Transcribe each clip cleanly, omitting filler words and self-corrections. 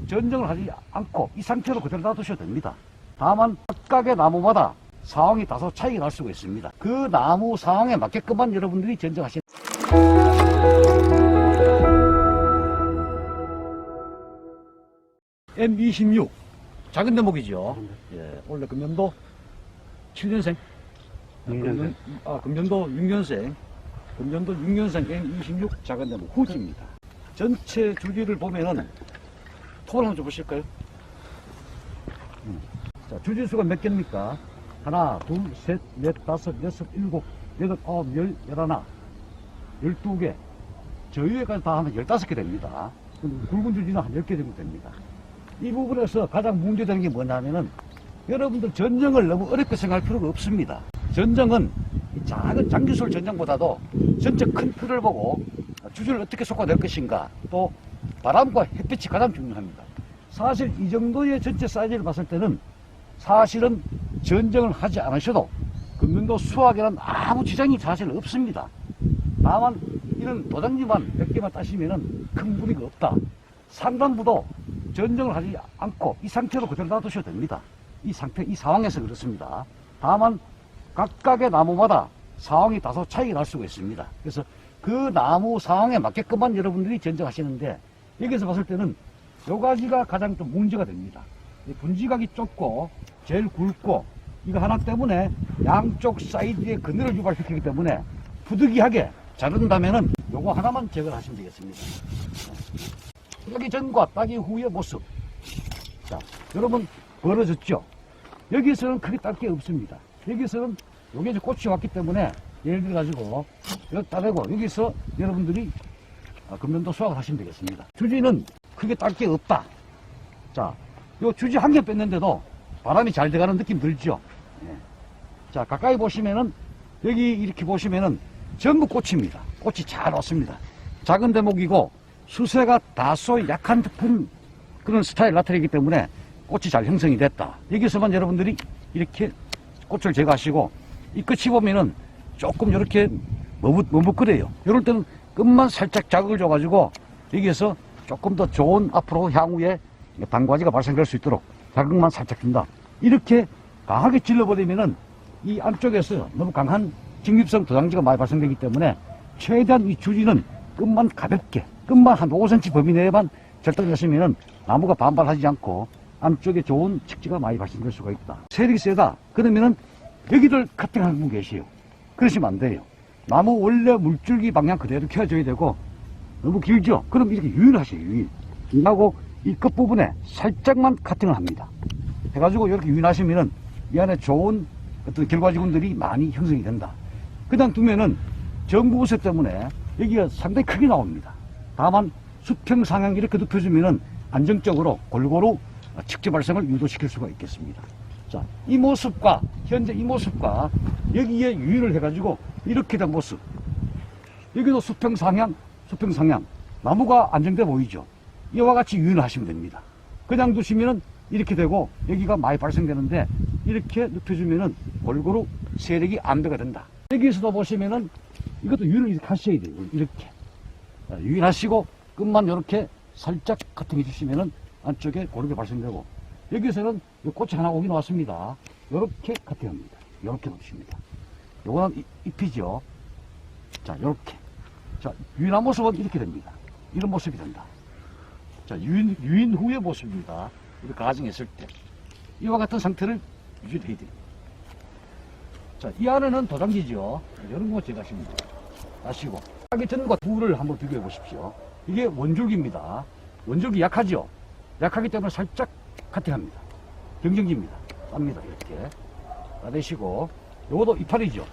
전정을 하지 않고 이 상태로 그대로 놔두셔도 됩니다. 다만 각각의 나무마다 상황이 다소 차이가 날 수가 있습니다. 그 나무 상황에 맞게끔만 여러분들이 전정하시는 M26 작은 대목이죠. 예, 원래 금년도 7년생, 금년도 6년생, 금년도 6년생 M26 작은 대목 후지입니다. 전체 주지를 보면은 톱을 한번 줘보실까요? 자, 주지수가 몇 개입니까? 하나, 둘, 셋, 넷, 다섯, 여섯, 일곱, 여덟, 아홉, 열, 열하나, 12개. 저 위에까지 다 하면 15개 됩니다. 굵은 주지는 한 10개 정도 됩니다. 이 부분에서 가장 문제되는 게 뭐냐면은 여러분들 전정을 너무 어렵게 생각할 필요가 없습니다. 전정은 작은 장기술 전정보다도 전체 큰 틀을 보고 주지를 어떻게 쏟아낼 것인가, 또 바람과 햇빛이 가장 중요합니다. 사실 이 정도의 전체 사이즈를 봤을 때는 사실은 전정을 하지 않으셔도 금년도 수확에는 아무 지장이 사실 없습니다. 다만 이런 도장지만 몇 개만 따시면은 큰 무리가 없다. 상단부도 전정을 하지 않고 이 상태로 그대로 놔두셔도 됩니다. 이 상태, 이 상황에서 그렇습니다. 다만 각각의 나무마다 상황이 다소 차이가 날 수가 있습니다. 그래서 그 나무 상황에 맞게끔만 여러분들이 전정하시는데, 여기서 봤을 때는 요 가지가 가장 좀 문제가 됩니다. 분지각이 좁고 제일 굵고 이거 하나 때문에 양쪽 사이드에 그늘을 유발시키기 때문에 부득이하게 자른다면은 요거 하나만 제거를 하시면 되겠습니다. 따기 전과 따기 후의 모습. 자, 여러분 벌어졌죠? 여기서는 크게 딸 게 없습니다. 여기서는 여기 이제 꽃이 왔기 때문에 예를 들어 가지고 여기 따내고 여기서 여러분들이 금년도 수확을 하시면 되겠습니다. 주지는 크게 딸 게 없다. 자, 요 주지 한 개 뺐는데도 바람이 잘 들어가는 느낌 들죠? 예. 자, 가까이 보시면은 여기 이렇게 보시면은 전부 꽃입니다. 꽃이 잘 왔습니다. 작은 대목이고 수세가 다소 약한 듯한 그런 스타일 나타내기 때문에 꽃이 잘 형성이 됐다. 여기서만 여러분들이 이렇게 꽃을 제거하시고, 이 끝이 보면은 조금 이렇게 머뭇거려요. 이럴 때는 끝만 살짝 자극을 줘가지고 여기에서 조금 더 좋은 앞으로 향후에 단과지가 발생될 수 있도록 자극만 살짝 준다. 이렇게 강하게 질러버리면은 이 안쪽에서 너무 강한 직립성 도장지가 많이 발생되기 때문에 최대한 이 주지는 끝만 가볍게, 끝만 한 5cm 범위 내에만 절단하시면은 나무가 반발하지 않고 안쪽에 좋은 측지가 많이 발생될 수가 있다. 세력이 세다. 그러면은 여기를 커팅하는 분 계세요. 그러시면 안 돼요. 나무 원래 물줄기 방향 그대로 켜줘야 되고, 너무 길죠? 그럼 이렇게 유인하세요, 유인. 하고 이 끝부분에 살짝만 커팅을 합니다. 해가지고 이렇게 유인하시면은 이 안에 좋은 어떤 결과지군들이 많이 형성이 된다. 그냥 두면은 전구부세 때문에 여기가 상당히 크게 나옵니다. 다만 수평 상향 이렇게 눕혀주면은 안정적으로 골고루 측지 발생을 유도시킬 수가 있겠습니다. 자, 이 모습과 현재 이 모습과 여기에 유인을 해가지고 이렇게 된 모습. 여기도 수평 상향, 나무가 안정돼 보이죠? 이와 같이 유인을 하시면 됩니다. 그냥 두시면은 이렇게 되고 여기가 많이 발생되는데, 이렇게 눕혀주면은 골고루 세력이 안배가 된다. 여기서도 보시면은 이것도 유인을 이렇게 하셔야 돼요. 이렇게. 유인하시고 끝만 이렇게 살짝 커팅해 주시면은 안쪽에 고르게 발생되고, 여기서는 꽃이 하나 오긴 왔습니다. 이렇게 커팅합니다. 이렇게 놓으십니다. 요거는 잎이죠. 자, 이렇게. 자, 유인한 모습은 이렇게 됩니다. 이런 모습이 된다. 자, 유인 후의 모습입니다. 이렇게 가정했을 때. 이와 같은 상태를 유지해야 돼요. 자, 이 안에는 도장지죠. 이런 거 제거하십니다. 하시고. 하기 전과 후를 한번 비교해 보십시오. 이게 원줄기입니다. 원줄기 약하죠? 약하기 때문에 살짝 커팅합니다. 경정지입니다. 땁니다. 이렇게. 따내시고. 요것도 이파리죠.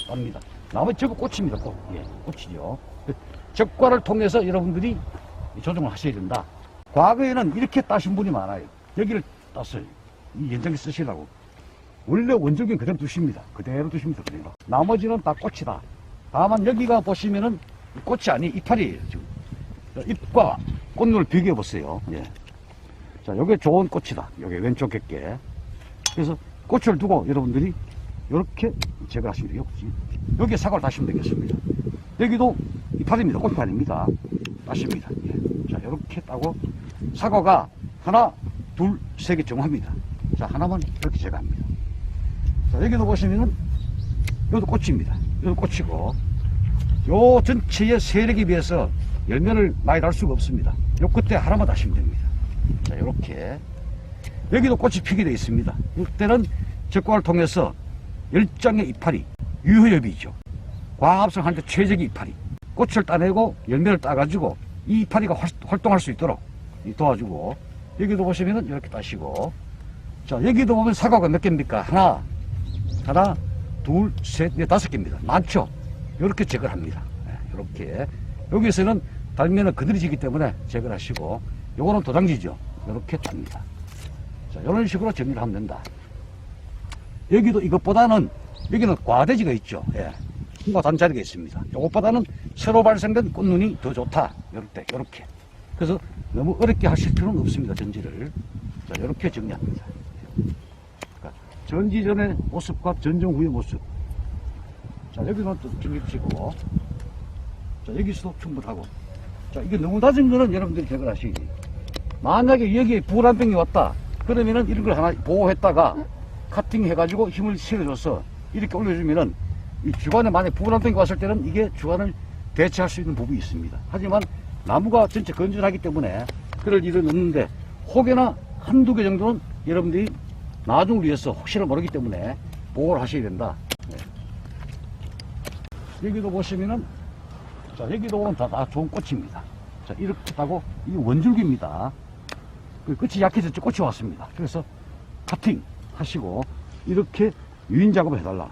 땁니다. 나머지 전부 꽃입니다. 꽃. 예, 꽃이죠. 적과를 통해서 여러분들이 조정을 하셔야 된다. 과거에는 이렇게 따신 분이 많아요. 여기를 땄어요. 이 연장기 쓰시라고. 원래 원줄기는 그대로 두십니다. 그대로 두십니다. 그대로. 나머지는 다 꽃이다. 다만 여기가 보시면은 꽃이 아닌 이파리예요. 지금. 잎과 꽃눈을 비교해 보세요. 예. 자, 요게 좋은 꽃이다. 요게 왼쪽 객게. 그래서 꽃을 두고 여러분들이 이렇게 제거하시면 돼요. 여기에 사과를 다시면 되겠습니다. 여기도 이파리입니다. 꽃이 아닙니다. 따십니다. 예. 자, 이렇게 따고, 사과가 하나, 둘, 세 개 정합니다. 자, 하나만 이렇게 제거합니다. 자, 여기도 보시면은, 여기도 꽃입니다. 여기도 꽃이고, 요 전체의 세력에 비해서 열매를 많이 달 수가 없습니다. 요 끝에 하나만 다시면 됩니다. 자, 요렇게. 여기도 꽃이 피게 되어 있습니다. 이때는 적과를 통해서 10장의 이파리, 유효엽이죠. 광합성하는데 최적의 이파리. 꽃을 따내고 열매를 따가지고 이 이파리가 활동할 수 있도록 도와주고, 여기도 보시면은 이렇게 따시고, 자, 여기도 보면 사과가 몇 개입니까? 하나, 둘, 셋, 넷, 5개입니다. 많죠? 이렇게 제거를 합니다. 이렇게. 여기서는 달면은 그들이 지기 때문에 제거를 하시고, 요거는 도장지죠. 이렇게 땁니다. 자, 이런 식으로 정리를 하면 된다. 여기도 이것보다는, 여기는 과대지가 있죠. 예. 홍과 단자리가 있습니다. 이것보다는 새로 발생된 꽃눈이 더 좋다. 요렇게. 그래서 너무 어렵게 하실 필요는 없습니다. 전지를. 자, 이렇게 정리합니다. 그러니까 전지 전의 모습과 전정 후의 모습. 자, 여기는 또 정립치고. 자, 여기서도 충분하고. 자, 이게 너무 낮은 거는 여러분들이 제거를 하시지. 만약에 여기에 불안병이 왔다. 그러면은 이런 걸 하나 보호했다가 카팅 해가지고 힘을 실어줘서 이렇게 올려주면은 이 주간에 만약에 불안병이 왔을 때는 이게 주간을 대체할 수 있는 부분이 있습니다. 하지만 나무가 전체 건전하기 때문에 그럴 일은 없는데 혹여나 한두 개 정도는 여러분들이 나중을 위해서 혹시나 모르기 때문에 보호를 하셔야 된다. 네. 여기도 보시면은, 자, 여기도 보면 다 좋은 꽃입니다. 자, 이렇게 하고, 이게 원줄기입니다. 그 끝이 약해서 꽃이 왔습니다. 그래서 카팅 하시고, 이렇게 유인 작업을 해달라.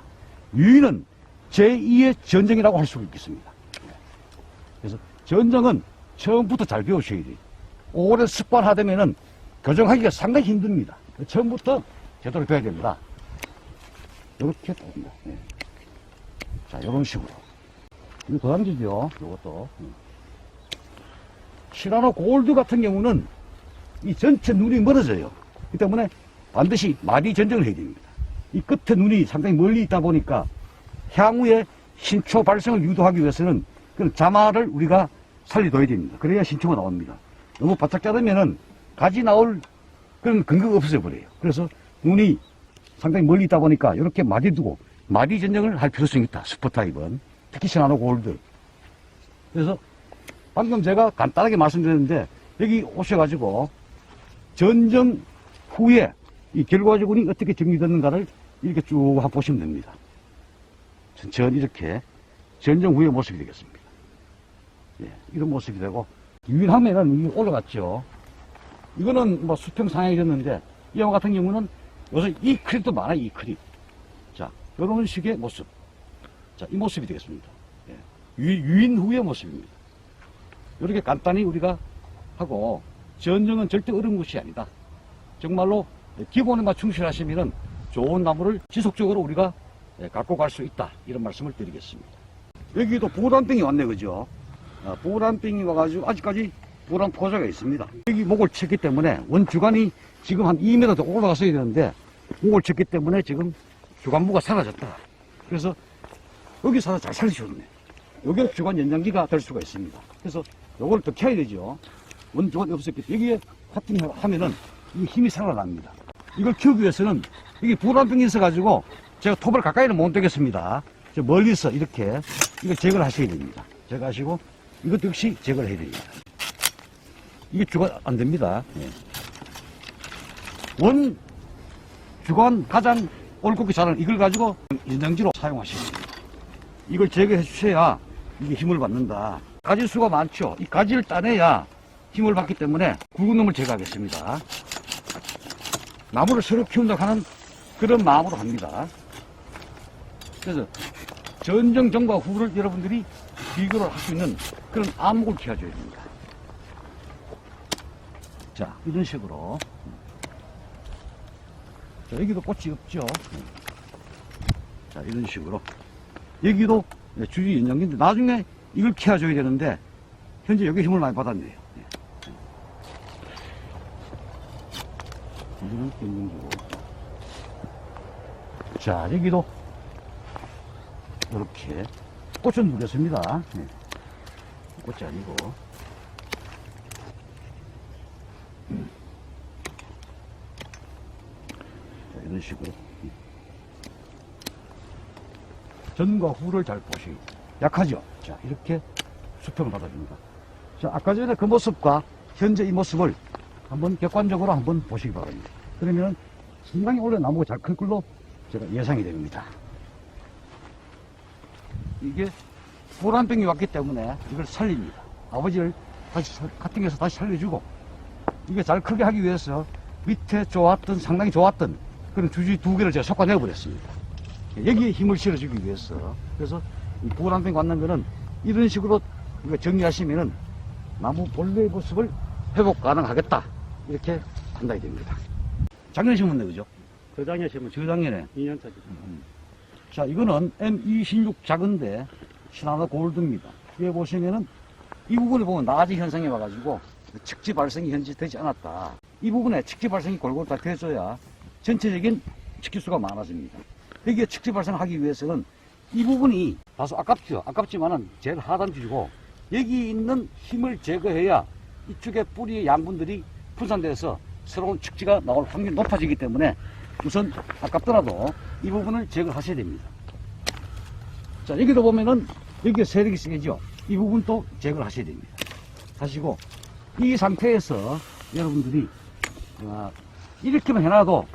유인은 제2의 전정이라고 할 수 있겠습니다. 그래서 전정은 처음부터 잘 배우셔야 돼요. 오래 습관하되면은 교정하기가 상당히 힘듭니다. 처음부터 제대로 배워야 됩니다. 이렇게 됩니다. 네. 자, 이런 식으로. 이거 도장지죠, 이것도. 시라노 골드 같은 경우는 이 전체 눈이 멀어져요. 그 때문에 반드시 마디 전정을 해야 됩니다. 이 끝에 눈이 상당히 멀리 있다 보니까 향후에 신초 발생을 유도하기 위해서는 그런 자마를 우리가 살려둬야 됩니다. 그래야 신초가 나옵니다. 너무 바짝 자르면은 가지 나올 그런 근거가 없어져 버려요. 그래서 눈이 상당히 멀리 있다 보니까 이렇게 마디 두고 마디 전정을 할 필요성이 있다. 슈퍼타입은. 특히 시나노 골드. 그래서 방금 제가 간단하게 말씀드렸는데 여기 오셔가지고 전정 후에 이 결과적으로 어떻게 정리됐는가를 이렇게 쭉 한번 보시면 됩니다. 천천히 이렇게 전정 후의 모습이 되겠습니다. 예, 이런 모습이 되고, 유인하면은 이게 올라갔죠. 이거는 뭐 수평 상향이었는데, 이와 같은 경우는 요새 이 크립도 많아요, 이 크립. 자, 이런 식의 모습. 자, 이 모습이 되겠습니다. 예, 유인 후의 모습입니다. 이렇게 간단히 우리가 하고, 전정은 절대 어려운 것이 아니다. 정말로 기본에만 충실하시면은 좋은 나무를 지속적으로 우리가 갖고 갈 수 있다. 이런 말씀을 드리겠습니다. 여기도 보란병이 왔네, 그죠? 보란병이 와가지고 아직까지 보란 포자가 있습니다. 여기 목을 쳤기 때문에 원주간이 지금 한 2m 더 올라갔어야 되는데 목을 쳤기 때문에 지금 주간부가 사라졌다. 그래서 여기 사서 잘 살리셨네. 여기가 주간 연장기가 될 수가 있습니다. 그래서 요걸 더 켜야 되죠. 원주간이 없었기 때문에 여기에 카팅을 하면은 이 힘이 살아납니다. 이걸 키우기 위해서는 이게 보란병이 있어가지고 제가 톱을 가까이는 못 대겠습니다. 저 멀리서 이렇게 이거 제거를 하셔야 됩니다. 제거하시고 이것도 역시 제거를 해야 됩니다. 이게 주간 안 됩니다. 네. 원 주간 가장 올곧게 자라는 이걸 가지고 연장지로 사용하셔야 됩니다. 이걸 제거해 주셔야 이게 힘을 받는다. 가지 수가 많죠. 이 가지를 따내야 힘을 받기 때문에 굵은 놈을 제거하겠습니다. 나무를 새로 키운다고 하는 그런 마음으로 합니다. 그래서 전정 전과 후를 여러분들이 비교를 할 수 있는 그런 암목을 키워줘야 됩니다. 자, 이런 식으로. 자, 여기도 꽃이 없죠. 자, 이런 식으로. 여기도 주위 연장기인데 나중에 이걸 키워줘야 되는데 현재 여기 힘을 많이 받았네요. 여기는 연장기고. 자, 여기도 이렇게 꽃은 누렸습니다. 네. 꽃이 아니고. 이런 식으로. 전과 후를 잘 보시고. 약하죠? 자, 이렇게 수평을 받아줍니다. 자, 아까 전에 그 모습과 현재 이 모습을 한번 객관적으로 한번 보시기 바랍니다. 그러면 상당히 오래 나무가 잘 클 걸로 제가 예상이 됩니다. 이게 보란병이 왔기 때문에 이걸 살립니다. 아버지를 다시 카팅해서 다시 살려주고, 이게 잘 크게 하기 위해서 밑에 좋았던, 상당히 좋았던 그런 주지 두 개를 제가 솎아내 버렸습니다. 여기에 힘을 실어주기 위해서. 그래서 이 보란병 왔는 거는 이런 식으로 이거 정리하시면은 나무 본래의 모습을 회복 가능하겠다, 이렇게 판단이 됩니다. 작년에 심었네, 그죠? 저장에 심은 저작년에. 2년차지. 자, 이거는 M216 작은데 신하나 골드입니다. 여기 보시면은 이 부분에 보면 나아지 현상이 와가지고 측지 발생이 현재 되지 않았다. 이 부분에 측지 발생이 골고루 다 돼줘야 전체적인 측지수가 많아집니다. 여기에 측지 발생하기 위해서는 이 부분이 다소 아깝죠. 아깝지만은 제일 하단지고, 여기 있는 힘을 제거해야 이쪽에 뿌리의 양분들이 분산돼서 새로운 측지가 나올 확률이 높아지기 때문에 우선 아깝더라도 이 부분을 제거하셔야 됩니다. 자, 여기도 보면은 여기에 세력이 세죠. 이 부분도 제거를 하셔야 됩니다. 하시고, 이 상태에서 여러분들이 이렇게만 해놔도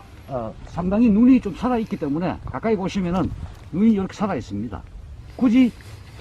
상당히 눈이 좀 살아있기 때문에 가까이 보시면은 눈이 이렇게 살아있습니다. 굳이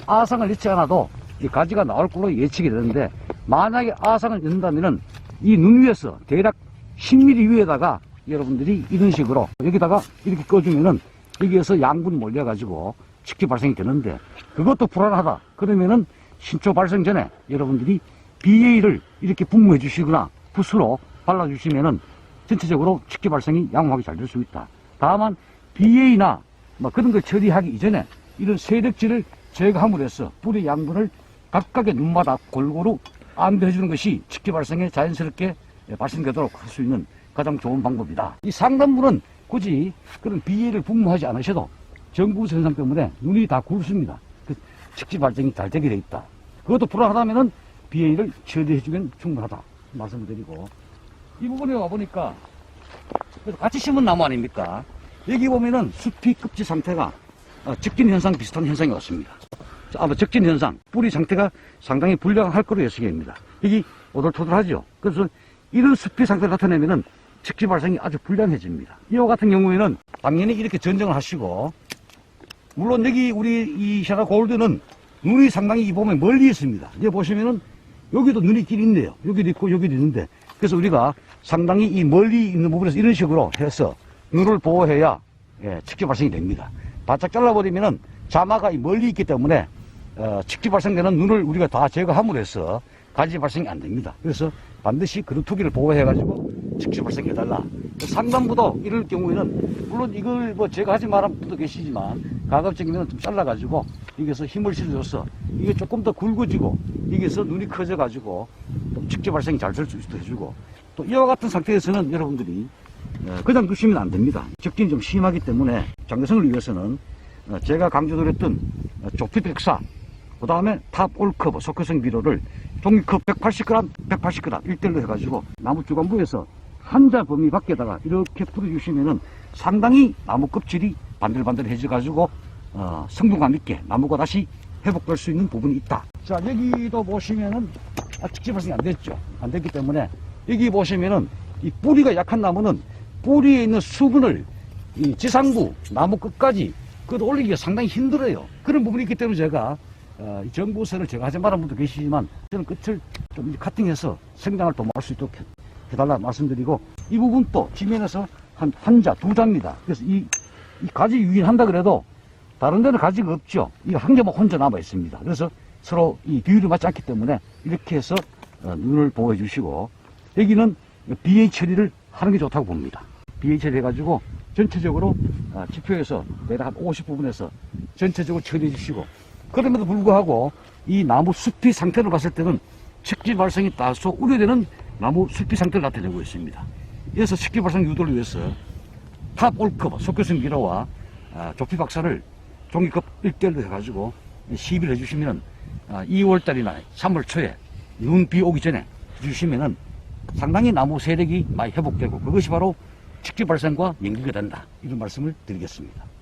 아상을 넣지 않아도 이 가지가 나올 걸로 예측이 되는데, 만약에 아상을 넣는다면은 이 눈 위에서 대략 10mm 위에다가 여러분들이 이런 식으로 여기다가 이렇게 꺼주면은 여기에서 양분이 몰려가지고 측지 발생이 되는데, 그것도 불안하다 그러면은 신초 발생 전에 여러분들이 BA를 이렇게 분무해 주시거나 붓으로 발라주시면은 전체적으로 측지 발생이 양호하게 잘 될 수 있다. 다만 BA나 뭐 그런 걸 처리하기 이전에 이런 세력질을 제거함으로 해서 뿌리 양분을 각각의 눈마다 골고루 안배해 주는 것이 측지 발생에 자연스럽게 발생되도록 할 수 있는 가장 좋은 방법이다. 이 상단부는 굳이 그런 BA를 분무하지 않으셔도 정부세 현상 때문에 눈이 다 굵습니다. 그 측지 발생이 잘 되게 돼 있다. 그것도 불안하다면은 BA를 처리해주면 충분하다 말씀을 드리고, 이 부분에 와보니까 같이 심은 나무 아닙니까? 여기 보면은 숲이 껍질 상태가 적진 현상 비슷한 현상이 왔습니다. 적진 현상, 뿌리 상태가 상당히 불량할 거로 예측이 됩니다. 여기 오돌토돌하죠. 그래서 이런 숲이 상태를 나타내면은 측지 발생이 아주 불량해집니다. 이와 같은 경우에는 당연히 이렇게 전정을 하시고, 물론 여기 우리 이 샤라 골드는 눈이 상당히 보면 멀리 있습니다. 이제 보시면은 여기도 눈이 길 있네요. 여기도 있고 여기도 있는데, 그래서 우리가 상당히 이 멀리 있는 부분에서 이런 식으로 해서 눈을 보호해야 측지 발생이 됩니다. 바짝 잘라버리면은 자마가 이 멀리 있기 때문에 측지 발생되는 눈을 우리가 다 제거함으로 해서 가지 발생이 안 됩니다. 그래서 반드시 그루터기를 보호해가지고 측지 발생해달라. 상단부도 이럴 경우에는 물론 이걸 뭐 제거하지 말아 분도 계시지만 가급적이면 좀 잘라가지고 여기서 힘을 실어줘서 이게 조금 더 굵어지고 여기서 눈이 커져가지고 또 측지 발생이 잘 될 수 있도록 해주고, 또 이와 같은 상태에서는 여러분들이 그냥 두시면 안 됩니다. 적진이 좀 심하기 때문에 장대성을 위해서는 제가 강조드렸던 조피백사, 그 다음에 탑 올커버 속효성 비료를 종이컵 180g, 180g 1대1로 해가지고 나무 주간부에서 한자 범위 밖에다가 이렇게 뿌려주시면은 상당히 나무 껍질이 반들반들해져가지고 성분감 있게 나무가 다시 회복될 수 있는 부분이 있다. 자, 여기도 보시면은 측지 발생이 안 됐죠. 안 됐기 때문에 여기 보시면은 이 뿌리가 약한 나무는 뿌리에 있는 수분을 이 지상부 나무 끝까지 그것도 올리기가 상당히 힘들어요. 그런 부분이 있기 때문에 제가 이 정부선을 제가 하지 말은 분도 계시지만 저는 끝을 좀 카팅해서 성장을 도모할 수 있도록 해달라 말씀드리고, 이 부분 또 지면에서 한 자, 두 자입니다. 그래서 이 가지 유인한다 그래도 다른 데는 가지가 없죠. 이 한 개만 혼자 남아 있습니다. 그래서 서로 이 비율이 맞지 않기 때문에 이렇게 해서 눈을 보호해 주시고, 여기는 BA 처리를 하는 게 좋다고 봅니다. BA 처리 해가지고 전체적으로 지표에서 대략 한 50부분에서 전체적으로 처리해 주시고, 그럼에도 불구하고 이 나무 숲이 상태를 봤을 때는 측지 발생이 다소 우려되는 나무 숲이 상태를 나타내고 있습니다. 그래서 측지 발생 유도를 위해서 탑 올커버 속효성 비료와 조피 박사를 종이컵 1대1로 해가지고 시비를 해주시면 2월달이나 3월 초에 눈 비 오기 전에 해주시면은 상당히 나무 세력이 많이 회복되고, 그것이 바로 직접 발생과 연계가 된다. 이런 말씀을 드리겠습니다.